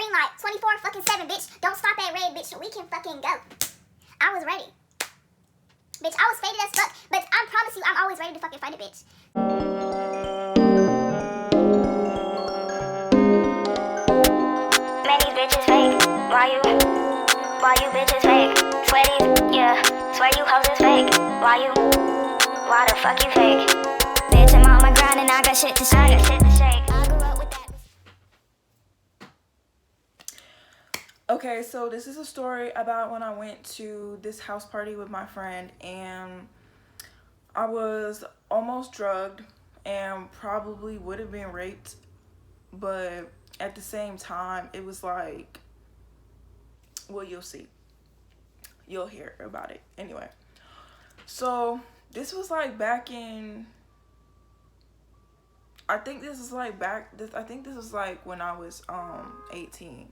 green light. 24 fucking 7, bitch. Don't stop at red, bitch. We can fucking go. I was ready. Bitch, I was faded as fuck. But I promise you, I'm always ready to fucking fight a bitch. Many bitches fake. Why you bitches fake? Sweaty, yeah. Swear you hoes is fake. Why the fuck you fake? Bitch, I'm on my grind and I got shit to shake. I grew up with that. Okay, so this is a story about when I went to this house party with my friend and I was almost drugged and probably would have been raped, but at the same time it was like, well, you'll see. You'll hear about it. Anyway, so this was like back in, I think this was like when I was 18.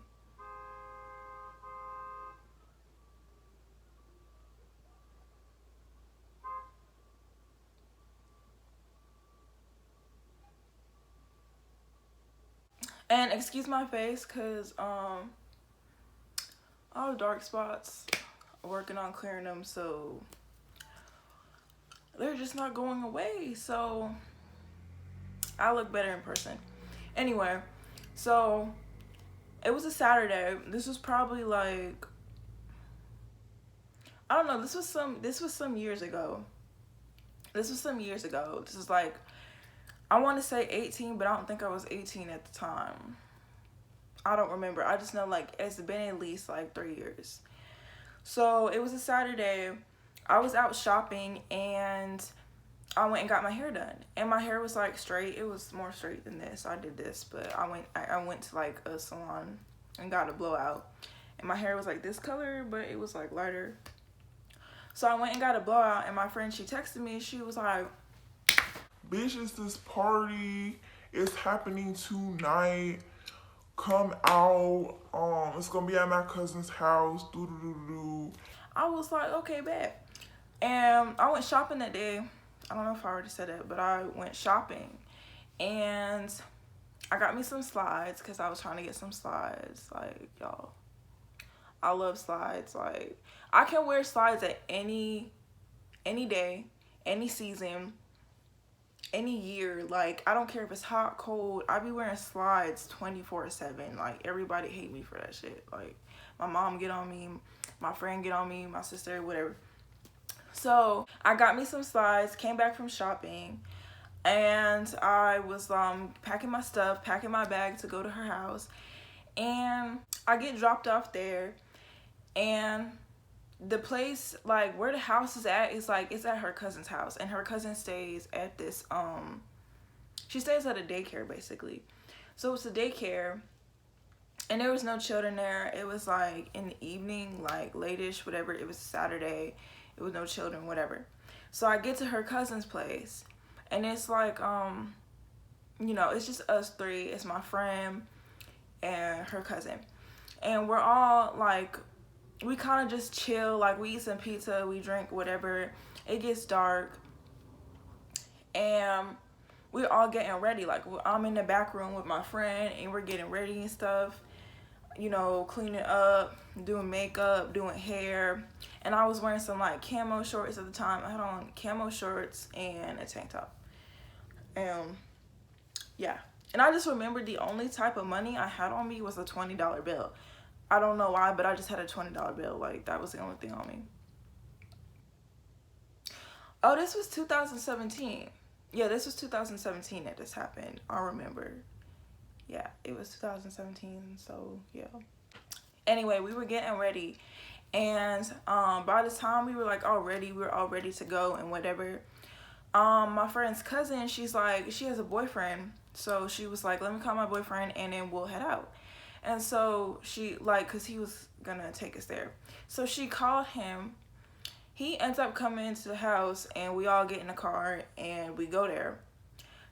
And excuse my face, cause all the dark spots, working on clearing them, so they're just not going away. So I look better in person. Anyway, so it was a Saturday. This was probably like, I don't know. This was some years ago. This is like, I want to say 18, but I don't think I was 18 at the time. I don't remember. I just know like it's been at least like 3 years. So it was a Saturday. I was out shopping and I went and got my hair done. And my hair was like straight. It was more straight than this. I did this, but I went to like a salon and got a blowout. And my hair was like this color, but it was like lighter. So I went and got a blowout and my friend, she texted me. She was like, bitch, it's this party. It's happening tonight. Come out. It's gonna be at my cousin's house. Doo-doo-doo-doo. I was like, okay, bet. And I went shopping that day. I don't know if I already said that, but I went shopping. And I got me some slides because I was trying to get some slides. Like, y'all, I love slides. Like, I can wear slides at any day, any season, any year. Like, I don't care if it's hot, cold. I be wearing slides 24/7. Like, everybody hate me for that shit. Like, my mom get on me, my friend get on me, my sister, whatever. So I got me some slides, came back from shopping, and I was packing my stuff, packing my bag to go to her house, and I get dropped off there, and the place, like where the house is at, is like, it's at her cousin's house, and her cousin stays at this she stays at a daycare basically. So it's a daycare and there was no children there. It was like in the evening, like late-ish, whatever. It was Saturday. It was no children, whatever. So I get to her cousin's place and it's like you know, it's just us three. It's my friend and her cousin, and we're all like, we kind of just chill, like we eat some pizza, we drink whatever. It gets dark and we're all getting ready. Like, I'm in the back room with my friend and we're getting ready and stuff, you know, cleaning up, doing makeup, doing hair. And I was wearing some like camo shorts at the time. I had on camo shorts and a tank top. Yeah. And I just remembered the only type of money I had on me was a $20 bill. I don't know why, but I just had a $20 bill. Like, that was the only thing on me. Oh, this was 2017. Yeah, this was 2017 that this happened. I remember. Yeah, it was 2017, so yeah. Anyway, we were getting ready. And by the time we were like all ready, we were all ready to go and whatever. My friend's cousin, she's like, she has a boyfriend. So she was like, let me call my boyfriend and then we'll head out. And so she, like, because he was gonna take us there. So she called him. He ends up coming into the house and we all get in the car and we go there.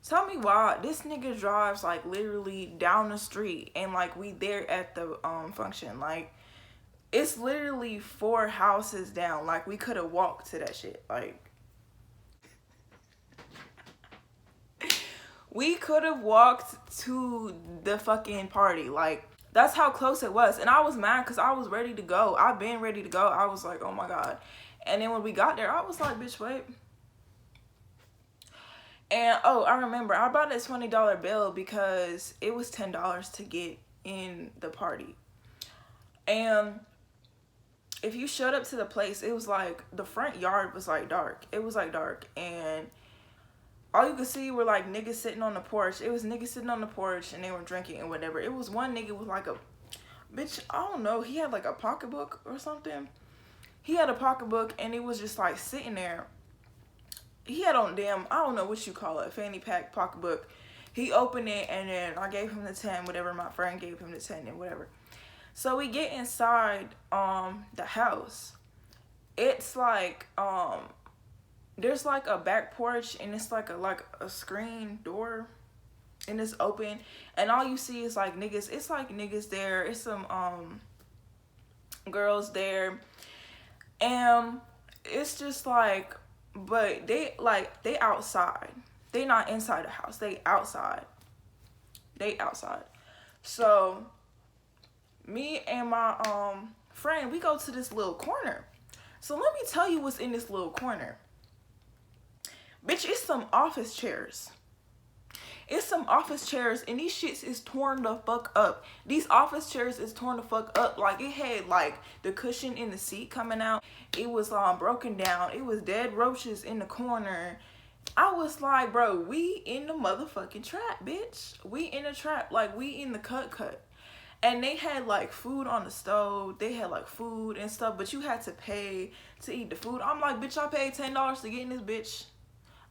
Tell me why this nigga drives like literally down the street and like we there at the function. Like, it's literally 4 houses down. Like, we could have walked to that shit. Like, we could have walked to the fucking party. Like, That's how close it was. And I was mad because I was ready to go. I've been ready to go. I was like, oh my God. And then when we got there, I was like, bitch, wait. And oh, I remember I bought a $20 bill because it was $10 to get in the party. And if you showed up to the place, it was like the front yard was like dark. It was like dark, and all you could see were like niggas sitting on the porch. It was niggas sitting on the porch and they were drinking and whatever. It was one nigga with like a bitch, I don't know, he had like a pocketbook or something. He had a pocketbook and it was just like sitting there. He had on damn, I don't know what you call it, fanny pack pocketbook. He opened it and then I gave him the 10, whatever, my friend gave him the 10 and whatever. So we get inside the house. It's like there's like a back porch and it's like a screen door and it's open and all you see is like niggas. It's like niggas there. It's some girls there. And it's just like, but they outside. They not inside the house. They outside. So me and my friend, we go to this little corner. So let me tell you what's in this little corner. Bitch, it's some office chairs. It's some office chairs and these shits is torn the fuck up. These office chairs is torn the fuck up. Like it had like the cushion in the seat coming out. It was broken down. It was dead roaches in the corner. I was like, bro, we in the motherfucking trap, bitch. We in a trap. Like we in the cut. And they had like food on the stove. They had like food and stuff, but you had to pay to eat the food. I'm like, bitch, I paid $10 to get in this bitch.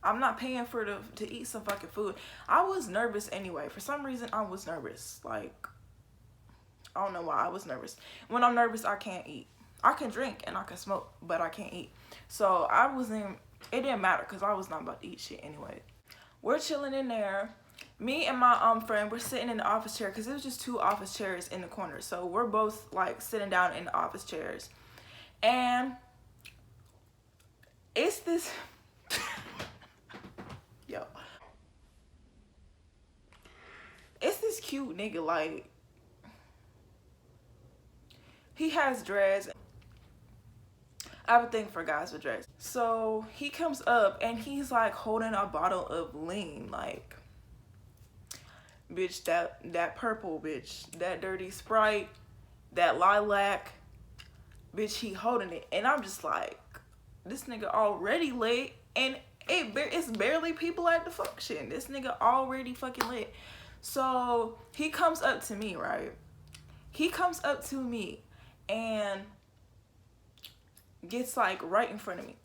I'm not paying to eat some fucking food. I was nervous anyway. For some reason, I was nervous. Like, I don't know why I was nervous. When I'm nervous, I can't eat. I can drink and I can smoke, but I can't eat. So it didn't matter because I was not about to eat shit anyway. We're chilling in there. Me and my friend, we're sitting in the office chair because it was just 2 office chairs in the corner. So we're both like sitting down in the office chairs. And it's this... Yo. It's this cute nigga, like... He has dreads. I have a thing for guys with dreads. So he comes up and he's like holding a bottle of lean, like... Bitch, that purple, bitch, that dirty Sprite, that lilac, bitch, he holding it. And I'm just like, this nigga already lit, and it's barely people at the function. This nigga already fucking lit. So he comes up to me, right? He comes up to me and gets like right in front of me.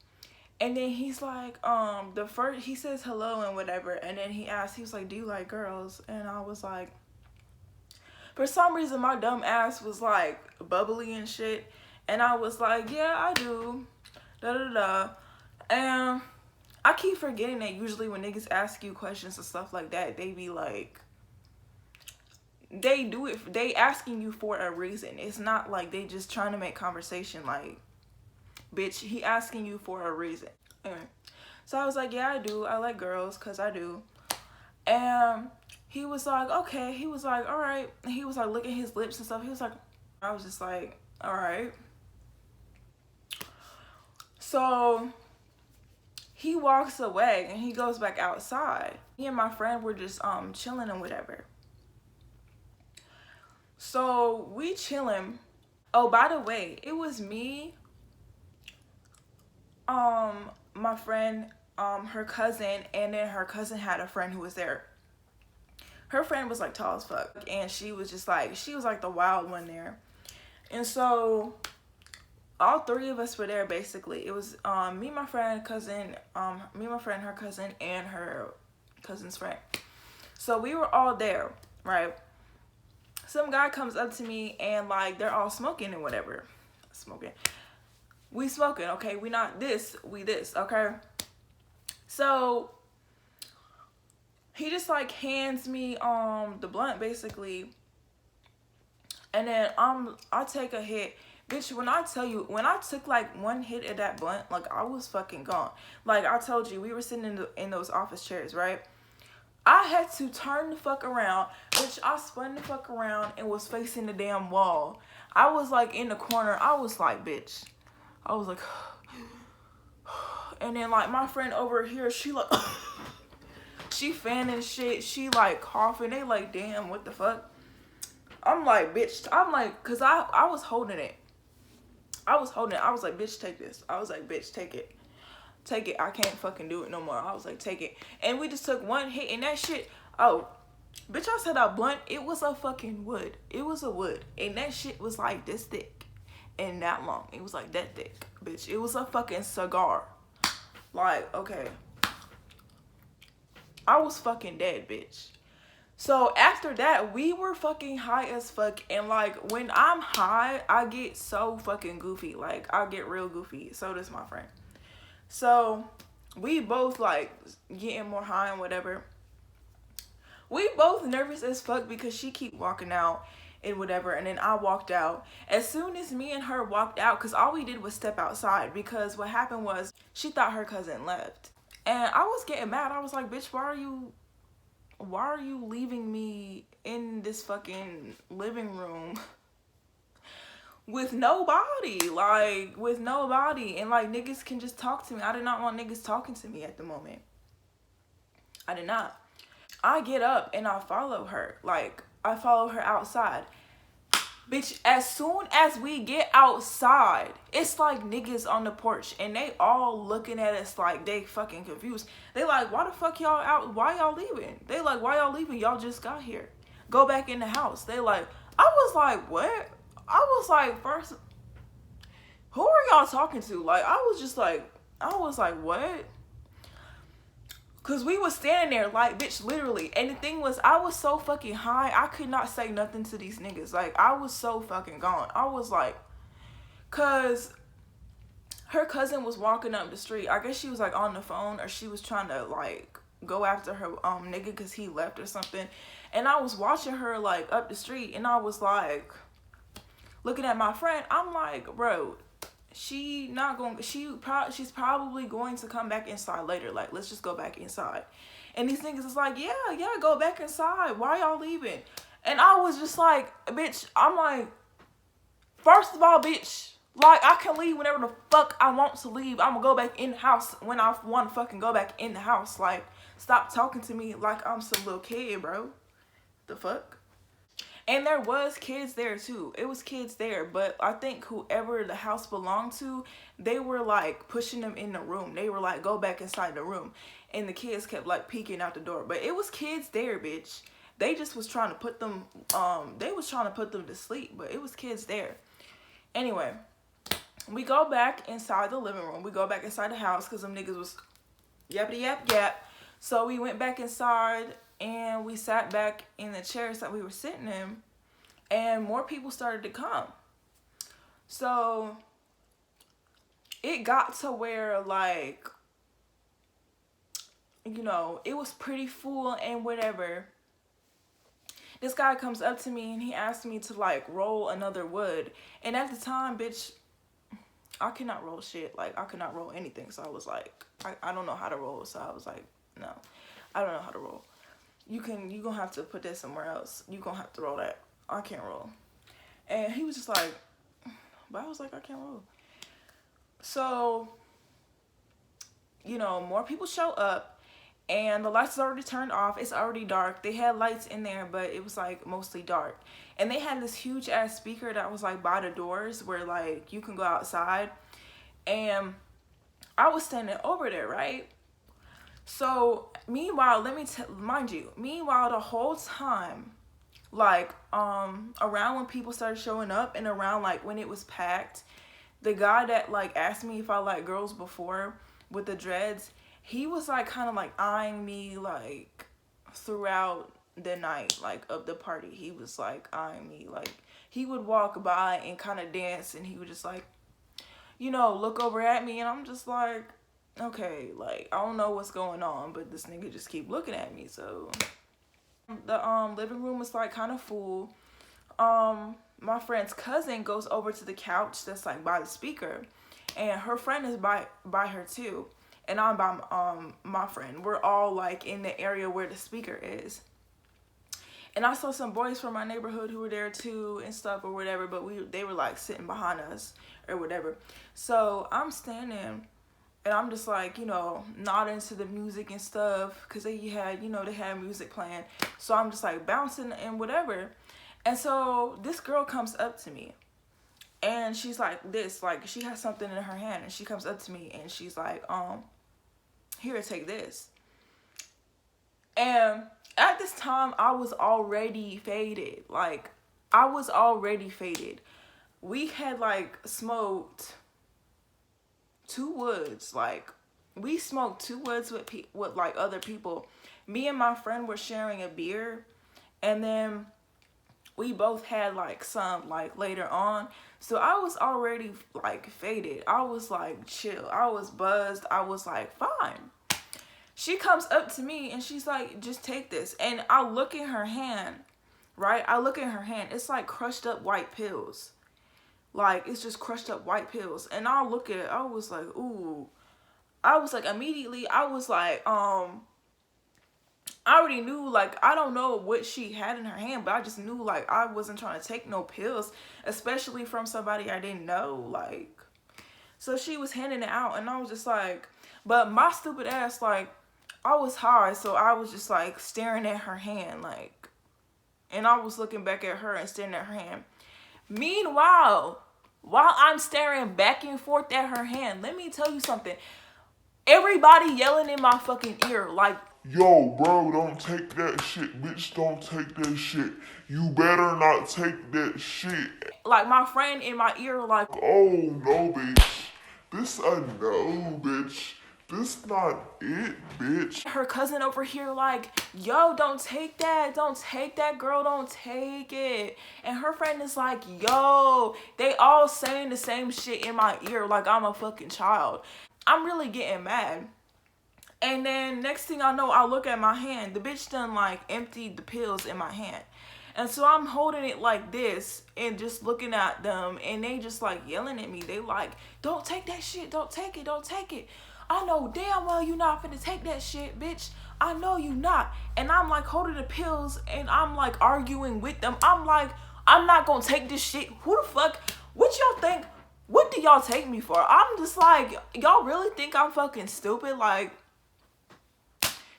And then he's like, he says hello and whatever. And then he was like, do you like girls? And I was like, for some reason, my dumb ass was like bubbly and shit. And I was like, yeah, I do. And I keep forgetting that usually when niggas ask you questions and stuff like that, they be like, they asking you for a reason. It's not like they just trying to make conversation. Like, bitch, he asking you for a reason. Anyway, so I was like, yeah, I do. I like girls, because I do. And he was like, okay. He was like, all right. And he was like licking his lips and stuff. He was like, I was just like, all right. So he walks away and he goes back outside. Me and my friend were just chilling and whatever. So we chilling. Oh, by the way, it was me, my friend, her cousin, and then her cousin had a friend who was there. Her friend was like tall as fuck, and she was like the wild one there. And so all 3 of us were there basically. It was me, my friend, cousin, her cousin, and her cousin's friend. So we were all there, right? Some guy comes up to me and like they're all smoking and whatever. We smoking, okay? We not this, we this, okay? So he just like hands me the blunt basically. And then I take a hit. Bitch, when I tell you, when I took like 1 hit of that blunt, like I was fucking gone. Like I told you, we were sitting in those office chairs, right? I had to turn the fuck around. Bitch, I spun the fuck around and was facing the damn wall. I was like in the corner. I was like, bitch. I was like, and then like my friend over here, she like, she fanning shit. She like coughing. They like, damn, what the fuck? I'm like, bitch. I'm like, cause I was holding it. I was holding it. I was like, bitch, take this. I was like, bitch, take it. Take it. I can't fucking do it no more. I was like, take it. And we just took one hit and that shit. Oh, bitch, I said a blunt. It was a fucking wood. It was a wood. And that shit was like this thick and that long. It was like that thick, bitch. It was a fucking cigar. Like, okay. I was fucking dead, bitch. So after that, we were fucking high as fuck. And like, when I'm high, I get so fucking goofy. Like, I get real goofy. So does my friend. So we both like getting more high and whatever. We both nervous as fuck because she keep walking out and whatever. And then I walked out. As soon as me and her walked out, because all we did was step outside. Because what happened was she thought her cousin left. And I was getting mad. I was like, bitch, why are you leaving me in this fucking living room with nobody? Like, with nobody. And like, niggas can just talk to me. I did not want niggas talking to me at the moment. I did not. I get up and I follow her. Like, I follow her outside. Bitch, as soon as we get outside, it's like niggas on the porch and they all looking at us like they fucking confused. They like, why the fuck y'all out? Why y'all leaving? They like, why y'all leaving? Y'all just got here. Go back in the house. They like, I was like, what? I was like, first, who are y'all talking to? Like, I was like, what? Cause we was standing there like, bitch, literally. And the thing was, I was so fucking high, I could not say nothing to these niggas. Like, I was so fucking gone. I was like, cause her cousin was walking up the street. I guess she was like on the phone, or she was trying to like go after her nigga cause he left or something. And I was watching her like up the street, and I was like looking at my friend. I'm like, bro, she's probably going to come back inside later. Like, let's just go back inside. And these niggas is like, yeah, go back inside. Why y'all leaving? And I was just like, bitch, I'm like, first of all, bitch, like, I can leave whenever the fuck I want to leave. I'm gonna go back in the house when I want to fucking go back in the house. Like, stop talking to me like I'm some little kid, bro. The fuck? And there was kids there too. It was kids there, but I think whoever the house belonged to, they were like pushing them in the room. They were like, go back inside the room. And the kids kept like peeking out the door. But it was kids there, bitch. They just was trying to put them, to sleep, but it was kids there. Anyway, we go back inside the living room. We go back inside the house because them niggas was yappity yap. So we went back inside and we sat back in the chairs that we were sitting in, and more people started to come. So it got to where, like, you know, it was pretty full and whatever. This guy comes up to me and he asked me to like roll another wood. And at the time, bitch, I cannot roll shit. Like, I could not roll anything. So I was like, I don't know how to roll. So I was like, no, I don't know how to roll. You gonna have to put that somewhere else. You gonna have to roll that. I can't roll. And he was just like, but I was like, I can't roll. So, you know, more people show up and the lights is already turned off. It's already dark. They had lights in there, but it was like mostly dark. And they had this huge ass speaker that was like by the doors where like you can go outside. And I was standing over there, right? So meanwhile, meanwhile, the whole time, like, around when people started showing up and around like when it was packed, the guy that like asked me if I like girls before with the dreads, he was like kind of like eyeing me like throughout the night, like of the party. He was like eyeing me, like he would walk by and kind of dance, and he would just like, you know, look over at me, and I'm just like, okay, like, I don't know what's going on, but this nigga just keep looking at me. So the living room was like kind of full. My friend's cousin goes over to the couch that's like by the speaker, and her friend is by her too. and I'm by my friend. We're all like in the area where the speaker is. And I saw some boys from my neighborhood who were there too and stuff or whatever, but they were like sitting behind us or whatever. So I'm standing and I'm just like, you know, nodding to the music and stuff because they had, you know, they had music playing. So I'm just like bouncing and whatever. And so this girl comes up to me and she's like this, like she has something in her hand and she comes up to me and she's like, here, take this. And at this time, I was already faded. Like, I was already faded. We had, like, smoked 2 woods. Like, we smoked 2 woods with like, other people. Me and my friend were sharing a beer. And then we both had, like, some, like, later on. So I was already, like, faded. I was, like, chill. I was buzzed. I was, like, fine. She comes up to me and she's like, just take this. And I look in her hand, right? I look in her hand. It's like crushed up white pills. Like, it's just crushed up white pills. And I look at it. I was like, ooh. I was like, immediately, I was like, I already knew, like, I don't know what she had in her hand, but I just knew, like, I wasn't trying to take no pills, especially from somebody I didn't know, like. So she was handing it out, and I was just like, but my stupid ass, like, I was high, so I was just, like, staring at her hand, like, and I was looking back at her and staring at her hand. Meanwhile, while I'm staring back and forth at her hand, let me tell you something. Everybody yelling in my fucking ear, like, yo, bro, don't take that shit. Bitch, don't take that shit. You better not take that shit. Like, my friend in my ear, like, oh, no, bitch. This a no, bitch. This not it, bitch. Her cousin over here like, yo, don't take that. Don't take that, girl. Don't take it. And her friend is like, yo, they all saying the same shit in my ear like I'm a fucking child. I'm really getting mad. And then next thing I know, I look at my hand. The bitch done like emptied the pills in my hand. And so I'm holding it like this and just looking at them. And they just like yelling at me. They like, don't take that shit. Don't take it. Don't take it. I know damn well you not finna take that shit, bitch. I know you not. And I'm like holding the pills and I'm like arguing with them. I'm like, I'm not gonna take this shit. Who the fuck? What y'all think? What do y'all take me for? I'm just like, y'all really think I'm fucking stupid? Like,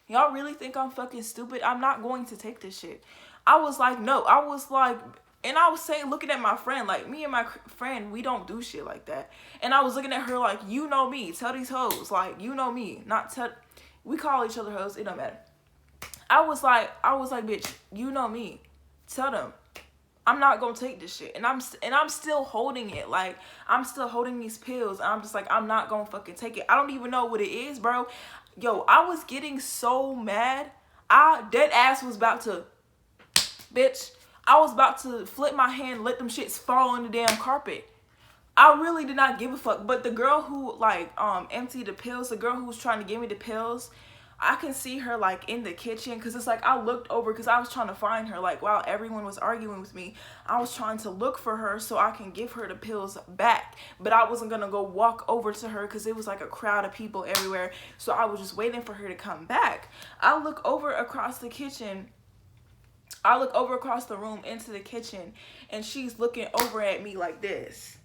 y'all really think I'm fucking stupid? I'm not going to take this shit. I was like, no. I was like, and I was saying, looking at my friend, like, me and my friend, we don't do shit like that. And I was looking at her like, you know me. Tell these hoes. Like, you know me. Not tell. We call each other hoes. It don't matter. I was like, bitch, you know me. Tell them. I'm not gonna take this shit. And I'm still holding it. Like, I'm still holding these pills. And I'm just like, I'm not gonna fucking take it. I don't even know what it is, bro. Yo, I was getting so mad. Dead ass was about to, bitch. I was about to flip my hand, let them shits fall on the damn carpet. I really did not give a fuck. But the girl who, like, emptied the pills, the girl who was trying to give me the pills, I can see her, like, in the kitchen. Because it's like, I looked over because I was trying to find her. Like, while everyone was arguing with me, I was trying to look for her so I can give her the pills back. But I wasn't going to go walk over to her because it was, like, a crowd of people everywhere. So I was just waiting for her to come back. I look over across the kitchen. I look over across the room into the kitchen, and she's looking over at me like this.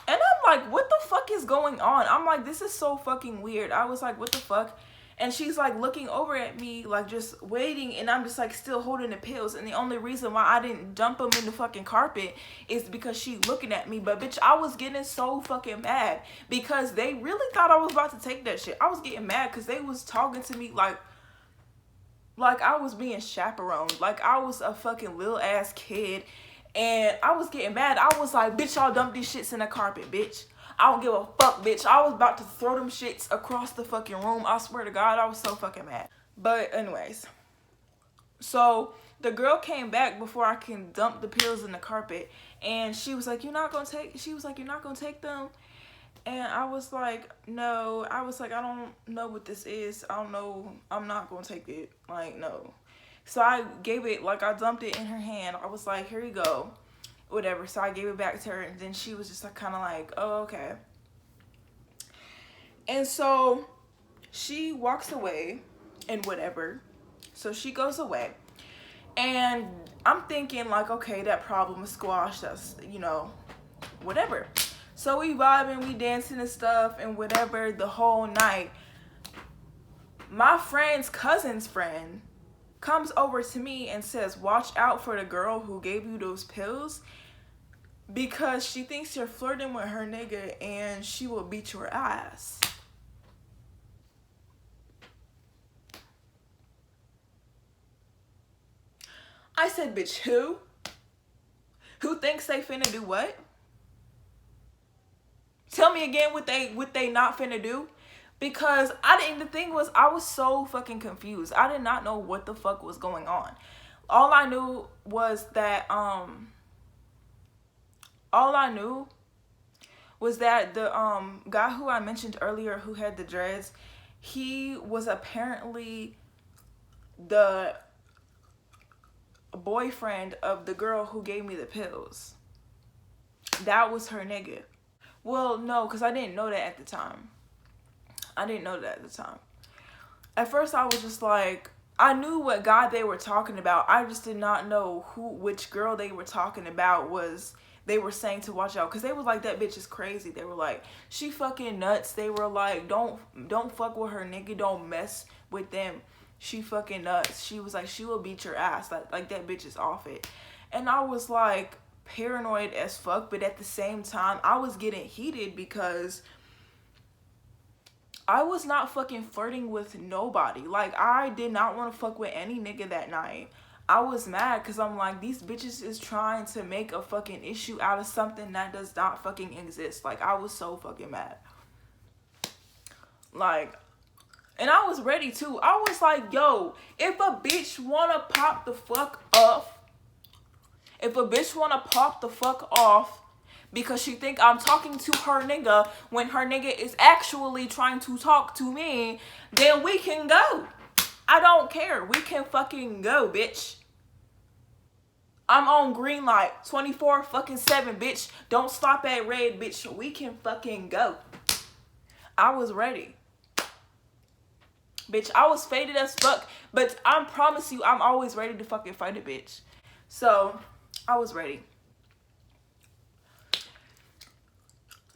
And I'm like, what the fuck is going on? I'm like, this is so fucking weird. I was like, what the fuck? And she's like looking over at me, like just waiting, and I'm just like still holding the pills. And the only reason why I didn't dump them in the fucking carpet is because she's looking at me. But bitch, I was getting so fucking mad because they really thought I was about to take that shit. I was getting mad because they was talking to me like I was being chaperoned. Like I was a fucking little ass kid. And I was getting mad. I was like, bitch, y'all dump these shits in the carpet, bitch. I don't give a fuck, bitch. I was about to throw them shits across the fucking room. I swear to God, I was so fucking mad. But anyways. So the girl came back before I can dump the pills in the carpet. And she was like, you're not going to take them? And I was like, no. I was like, I don't know what this is. I don't know. I'm not going to take it. Like, no. So I gave it, like, I dumped it in her hand. I was like, here you go. Whatever. So I gave it back to her. And then she was just like, kind of like, oh, okay. And so she walks away and whatever. So she goes away. And I'm thinking like, okay, that problem is squashed. That's, you know, whatever. So we vibing, we dancing and stuff and whatever the whole night. My friend's cousin's friend comes over to me and says, watch out for the girl who gave you those pills because she thinks you're flirting with her nigga and she will beat your ass. I said, bitch, who? Who thinks they finna do what? Tell me again what they not finna do. Because the thing was, I was so fucking confused. I did not know what the fuck was going on. All I knew was that the guy who I mentioned earlier who had the dreads, he was apparently the boyfriend of the girl who gave me the pills. That was her nigga. Well, no, because I didn't know that at the time. At first, I was just like, I knew what guy they were talking about. I just did not know which girl they were talking about they were saying to watch out. Because they was like, that bitch is crazy. They were like, she fucking nuts. They were like, don't fuck with her, nigga. Don't mess with them. She fucking nuts. She was like, she will beat your ass. Like that bitch is off it. And I was like paranoid as fuck. But at the same time, I was getting heated because I was not fucking flirting with nobody. Like, I did not want to fuck with any nigga that night. I was mad because I'm like, these bitches is trying to make a fucking issue out of something that does not fucking exist. Like, I was so fucking mad. Like, and I was ready too. I was like, yo, if a bitch wanna pop the fuck off, because she think I'm talking to her nigga when her nigga is actually trying to talk to me, then we can go. I don't care. We can fucking go, bitch. I'm on green light 24/7, bitch. Don't stop at red, bitch. We can fucking go. I was ready. Bitch, I was faded as fuck, but I promise you, I'm always ready to fucking fight a bitch. So, I was ready.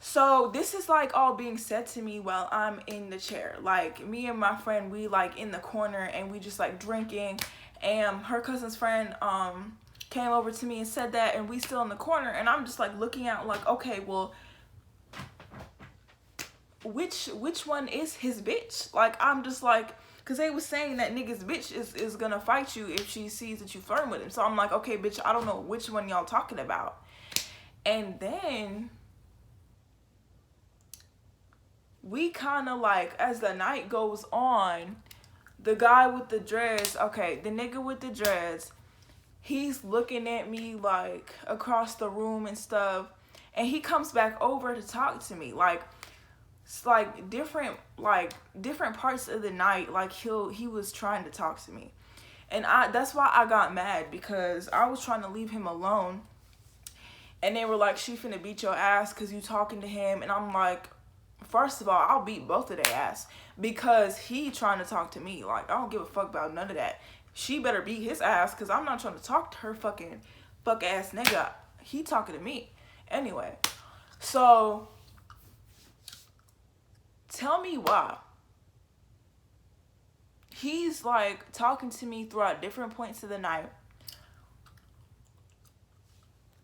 So this is like all being said to me while I'm in the chair. Like, me and my friend, we like in the corner and we just like drinking, and her cousin's friend came over to me and said that, and we still in the corner, and I'm just like looking out like, okay, well, which one is his bitch? Like, I'm just like, because they was saying that nigga's bitch is gonna fight you if she sees that you flirting with him. So I'm like, okay, bitch, I don't know which one y'all talking about. And then we kind of like, as the night goes on, the guy with the dreads, okay, the nigga with the dreads, he's looking at me like across the room and stuff, and he comes back over to talk to me. Like, it's like different parts of the night, like he was trying to talk to me. And that's why I got mad, because I was trying to leave him alone, and they were like, she finna beat your ass because you talking to him. And I'm like, first of all, I'll beat both of their ass because he trying to talk to me. Like, I don't give a fuck about none of that. She better beat his ass because I'm not trying to talk to her fucking fuck ass nigga. He talking to me. Anyway, so tell me why. He's like talking to me throughout different points of the night.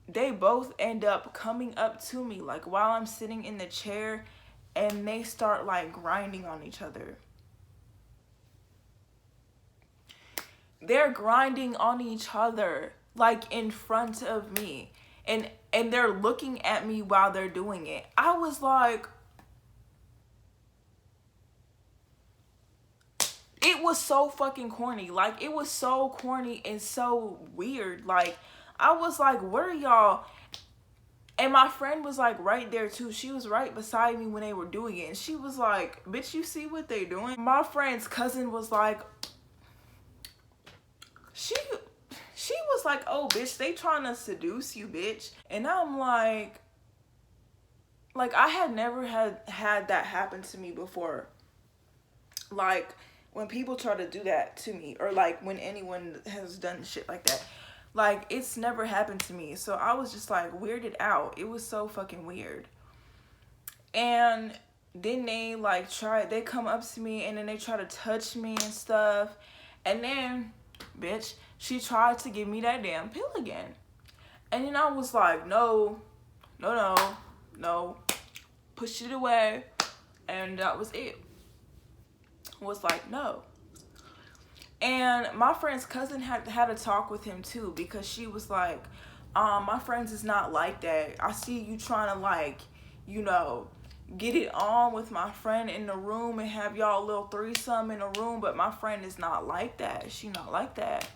They both end up coming up to me like while I'm sitting in the chair, and they start like grinding on each other. They're grinding on each other like in front of me, and they're looking at me while they're doing it. I was like, it was so fucking corny. Like, it was so corny and so weird. Like, I was like, what are y'all? And my friend was like right there too. She was right beside me when they were doing it. And she was like, bitch, you see what they doing? My friend's cousin was like, she was like, oh, bitch, they trying to seduce you, bitch. And I'm like I had never had that happen to me before. Like, when people try to do that to me, or like when anyone has done shit like that, like, it's never happened to me. So I was just like weirded out. It was so fucking weird. And then they like they come up to me and then they try to touch me and stuff. And then, bitch, she tried to give me that damn pill again. And then I was like, no, pushed it away. And that was it. Was like, no. And my friend's cousin had a talk with him too, because she was like, my friends is not like that. I see you trying to, like, you know, get it on with my friend in the room and have y'all a little threesome in the room, but my friend is not like that. She not like that.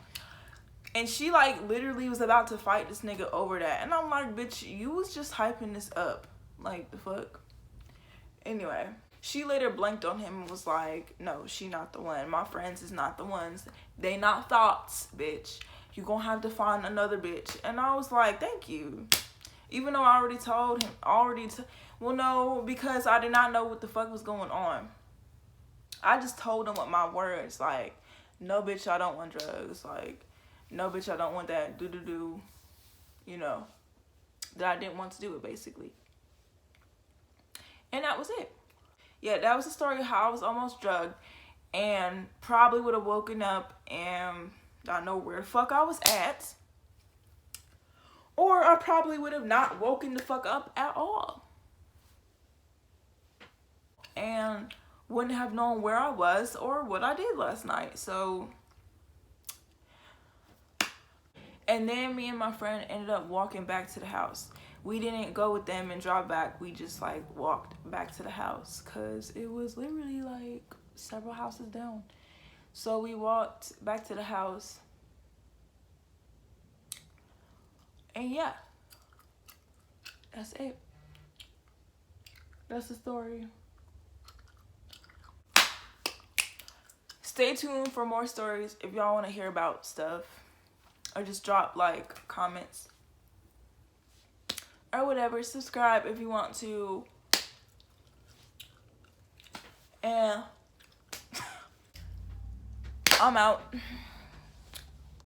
And she, like, literally was about to fight this nigga over that. And I'm like, bitch, you was just hyping this up. Like, the fuck? Anyway, she later blanked on him and was like, no, she not the one. My friends is not the ones. They not thoughts, bitch. You gonna have to find another bitch. And I was like, thank you. Even though I already told him, well, no, because I did not know what the fuck was going on. I just told him with my words, like, no, bitch, I don't want drugs. Like, no, bitch, I don't want that do-do-do, you know, that I didn't want to do it, basically. And that was it. Yeah, that was the story of how I was almost drugged and probably would have woken up and I know where the fuck I was at. Or I probably would have not woken the fuck up at all. And wouldn't have known where I was or what I did last night. So, and then me and my friend ended up walking back to the house. We didn't go with them and drive back. We just, like, walked back to the house because it was literally, like, several houses down. So we walked back to the house. And yeah, that's it. That's the story. Stay tuned for more stories if y'all want to hear about stuff. Or just drop, like, comments. Or whatever. Subscribe if you want to. And I'm out.